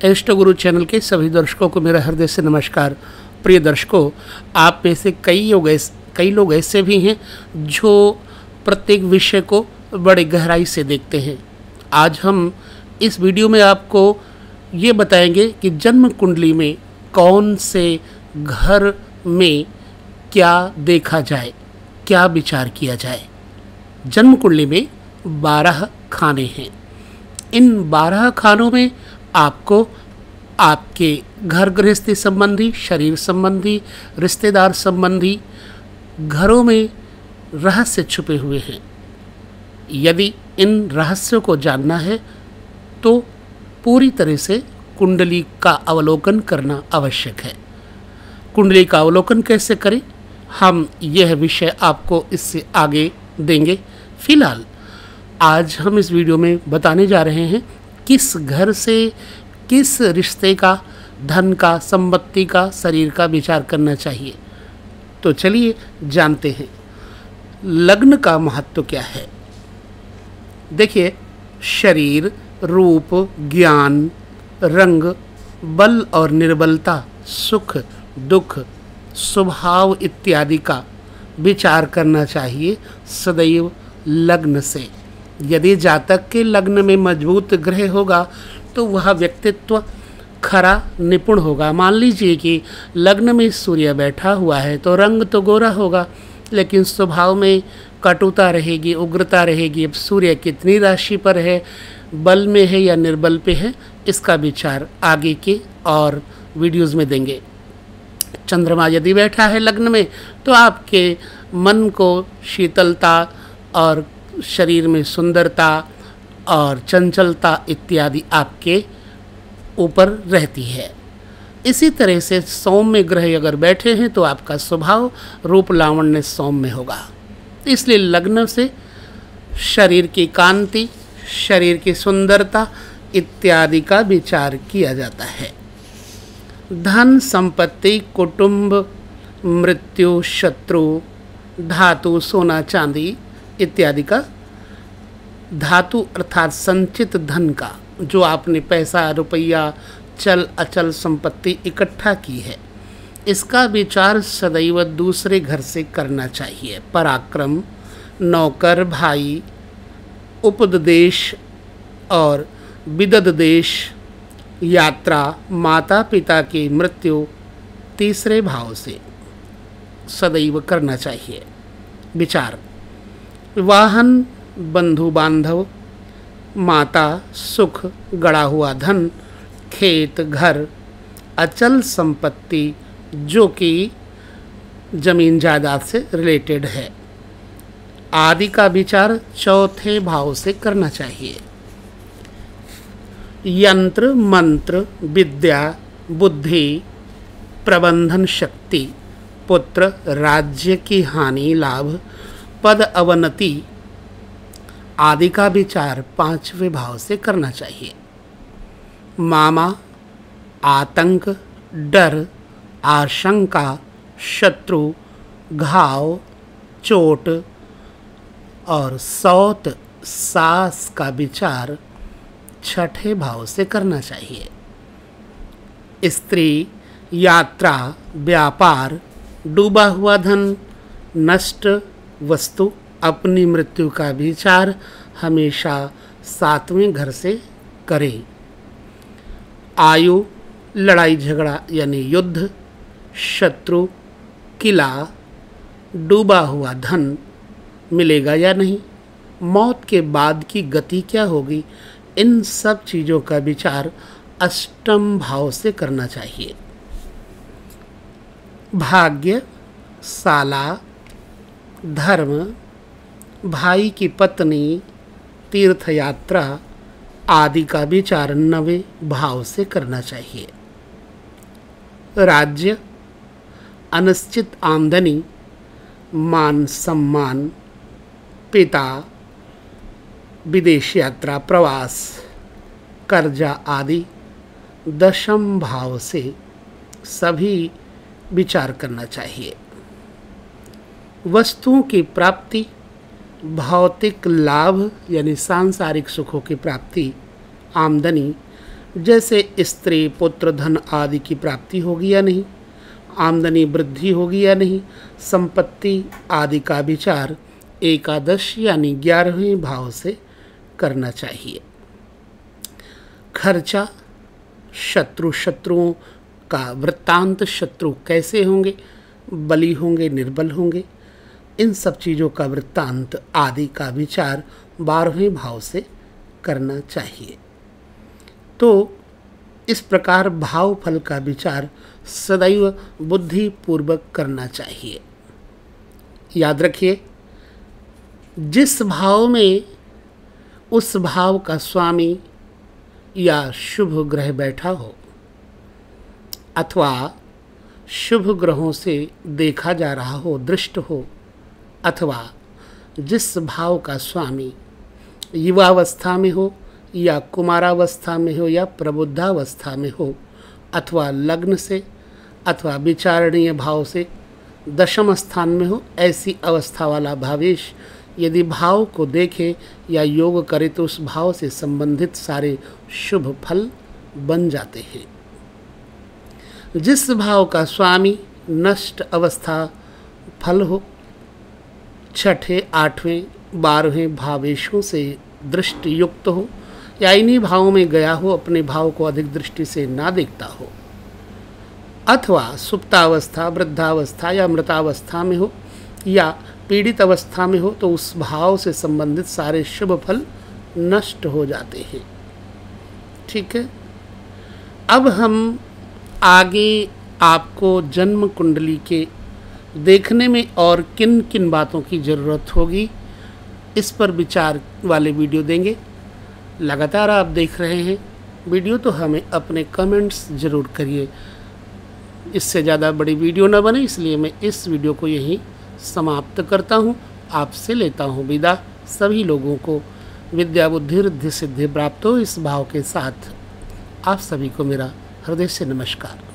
इष्ट गुरु चैनल के सभी दर्शकों को मेरा हृदय से नमस्कार। प्रिय दर्शकों, आप में से कई लोग ऐसे भी हैं जो प्रत्येक विषय को बड़े गहराई से देखते हैं। आज हम इस वीडियो में आपको ये बताएंगे कि जन्म कुंडली में कौन से घर में क्या देखा जाए, क्या विचार किया जाए। जन्म कुंडली में 12 खाने हैं। इन 12 खानों में आपको आपके घर गृहस्थी संबंधी, शरीर संबंधी, रिश्तेदार संबंधी घरों में रहस्य छुपे हुए हैं। यदि इन रहस्यों को जानना है तो पूरी तरह से कुंडली का अवलोकन करना आवश्यक है। कुंडली का अवलोकन कैसे करें, हम यह विषय आपको इससे आगे देंगे। फिलहाल आज हम इस वीडियो में बताने जा रहे हैं किस घर से किस रिश्ते का, धन का, संपत्ति का, शरीर का विचार करना चाहिए। तो चलिए जानते हैं लग्न का महत्व क्या है। देखिए, शरीर, रूप, ज्ञान, रंग, बल और निर्बलता, सुख, दुख, स्वभाव इत्यादि का विचार करना चाहिए सदैव लग्न से। यदि जातक के लग्न में मजबूत ग्रह होगा तो वह व्यक्तित्व खरा, निपुण होगा। मान लीजिए कि लग्न में सूर्य बैठा हुआ है तो रंग तो गोरा होगा, लेकिन स्वभाव में कटुता रहेगी, उग्रता रहेगी। अब सूर्य कितनी राशि पर है, बल में है या निर्बल पे है, इसका विचार आगे के और वीडियोज़ में देंगे। चंद्रमा यदि बैठा है लग्न में तो आपके मन को शीतलता और शरीर में सुंदरता और चंचलता इत्यादि आपके ऊपर रहती है। इसी तरह से सौम्य ग्रह अगर बैठे हैं तो आपका स्वभाव, रूप, लावण्य सौम्य होगा। इसलिए लग्न से शरीर की कांति, शरीर की सुंदरता इत्यादि का विचार किया जाता है। धन, संपत्ति, कुटुंब, मृत्यु, शत्रु, धातु, सोना, चांदी इत्यादि का, धातु अर्थात संचित धन का, जो आपने पैसा, रुपया, चल अचल संपत्ति इकट्ठा की है, इसका विचार सदैव दूसरे घर से करना चाहिए। पराक्रम, नौकर, भाई, उपदेश और विदद देश, यात्रा, माता पिता की मृत्यु तीसरे भाव से सदैव करना चाहिए विचार। वाहन, बंधु बांधव, माता, सुख, गड़ा हुआ धन, खेत, घर, अचल संपत्ति जो कि जमीन जायदाद से रिलेटेड है आदि का विचार चौथे भाव से करना चाहिए। यंत्र, मंत्र, विद्या, बुद्धि, प्रबंधन शक्ति, पुत्र, राज्य की हानि, लाभ, पद अवनति आदि का विचार पांचवें भाव से करना चाहिए। मामा, आतंक, डर, आशंका, शत्रु, घाव, चोट और सौत, सास का विचार छठे भाव से करना चाहिए। स्त्री, यात्रा, व्यापार, डूबा हुआ धन, नष्ट वस्तु, अपनी मृत्यु का विचार हमेशा सातवें घर से करें। आयु, लड़ाई झगड़ा यानी युद्ध, शत्रु, किला, डूबा हुआ धन मिलेगा या नहीं, मौत के बाद की गति क्या होगी, इन सब चीज़ों का विचार अष्टम भाव से करना चाहिए। भाग्य, साला, धर्म, भाई की पत्नी, तीर्थ यात्रा आदि का विचार नवें भाव से करना चाहिए। राज्य, अनिश्चित आमदनी, मान सम्मान, पिता, विदेश यात्रा, प्रवास, कर्जा आदि दशम भाव से सभी विचार करना चाहिए। वस्तुओं की प्राप्ति, भौतिक लाभ यानी सांसारिक सुखों की प्राप्ति, आमदनी जैसे स्त्री पुत्र धन आदि की प्राप्ति होगी या नहीं, आमदनी वृद्धि होगी या नहीं, संपत्ति आदि का विचार एकादश यानी 11वें भाव से करना चाहिए। खर्चा, शत्रुओं का वृत्तांत, शत्रु कैसे होंगे, बली होंगे, निर्बल होंगे, इन सब चीज़ों का वृत्तांत आदि का विचार 12वें भाव से करना चाहिए। तो इस प्रकार भाव फल का विचार सदैव बुद्धिपूर्वक करना चाहिए। याद रखिए, जिस भाव में उस भाव का स्वामी या शुभ ग्रह बैठा हो अथवा शुभ ग्रहों से देखा जा रहा हो, दृष्ट हो, अथवा जिस भाव का स्वामी युवावस्था में हो या कुमारावस्था में हो या प्रबुद्धावस्था में हो, अथवा लग्न से अथवा विचारणीय भाव से दशम स्थान में हो, ऐसी अवस्था वाला भावेश यदि भाव को देखे या योग करे तो उस भाव से संबंधित सारे शुभ फल बन जाते हैं। जिस भाव का स्वामी नष्ट अवस्था फल हो, छठे, 8वें, 12वें भावेशों से दृष्टि युक्त हो या इन्हीं भावों में गया हो, अपने भाव को अधिक दृष्टि से ना देखता हो, अथवा सुप्तावस्था, वृद्धावस्था या मृतावस्था में हो या पीड़ित अवस्था में हो, तो उस भाव से संबंधित सारे शुभ फल नष्ट हो जाते हैं। ठीक है, अब हम आगे आपको जन्म कुंडली के देखने में और किन किन बातों की ज़रूरत होगी, इस पर विचार वाले वीडियो देंगे। लगातार आप देख रहे हैं वीडियो, तो हमें अपने कमेंट्स ज़रूर करिए। इससे ज़्यादा बड़ी वीडियो ना बने, इसलिए मैं इस वीडियो को यहीं समाप्त करता हूँ। आपसे लेता हूँ विदा। सभी लोगों को विद्या बुद्धि रिद्धि सिद्धि प्राप्त हो, इस भाव के साथ आप सभी को मेरा हृदय से नमस्कार।